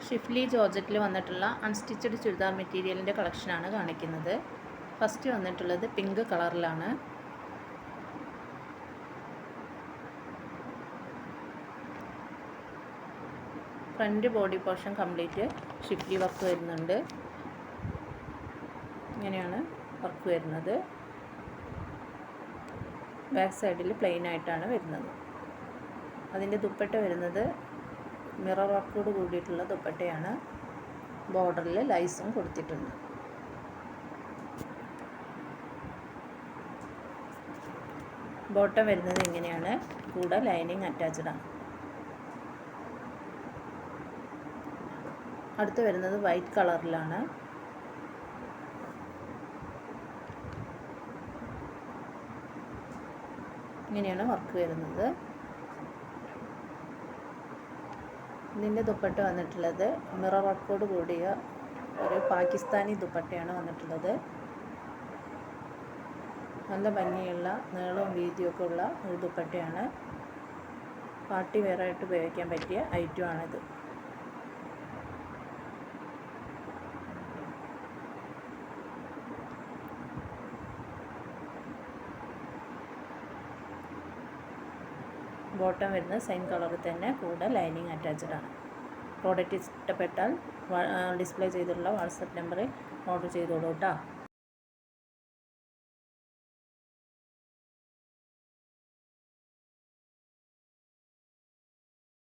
Schiffli ജോർജറ്റിൽ വന്നിട്ടുള്ള unstitched churidar മെറ്റീരിയലിൻ്റെ കളക്ഷനാണ് കാണിക്കുന്നത്. ഫസ്റ്റ് വന്നിട്ടുള്ളത് പിങ്ക് കളറിലാണ്. Front body portion complete schiffli work വരുന്നുണ്ട്. ഇങ്ങനെയാണ് വർക്ക് വരുന്നത്. ബാക്ക് സൈഡിൽ പ്ലെയിൻ ആയിട്ടാണ് വരുന്നത്. അതിൻ്റെ ദുപ്പട്ട വരുന്നത് മിറർ വർക്കോട് കൂടിയിട്ടുള്ള ദുപ്പട്ടയാണ്. ബോർഡറിൽ ലൈസും കൊടുത്തിട്ടുണ്ട്. ബോട്ടം വരുന്നത് ഇങ്ങനെയാണ്. കൂടെ ലൈനിങ് അറ്റാച്ച്ഡ് ആണ്. അടുത്ത് വരുന്നത് വൈറ്റ് കളറിലാണ്. ഇങ്ങനെയാണ് വർക്ക് വരുന്നത്. ഇതിൻ്റെ ദുപ്പട്ട വന്നിട്ടുള്ളത് മിറർ വർക്കോട് കൂടിയ ഒരു പാകിസ്ഥാനി ദുപ്പട്ടയാണ് വന്നിട്ടുള്ളത്. നല്ല ഭംഗിയുള്ള നീളവും വീതിയൊക്കെ ഉള്ള ഒരു ദുപ്പട്ടയാണ്. പാർട്ടി വെയറായിട്ട് ഉപയോഗിക്കാൻ പറ്റിയ ഐറ്റമാണിത്. ബോട്ടം വരുന്നത് സെയിം കളറിൽ തന്നെ, കൂടെ ലൈനിങ് അറ്റാച്ച്ഡ് ആണ്. പ്രോഡക്റ്റ് ഇഷ്ടപ്പെട്ടാൽ ഡിസ്പ്ലേ ചെയ്തിട്ടുള്ള വാട്സപ്പ് നമ്പറിൽ ഓർഡർ ചെയ്തോളൂ കേട്ടോ.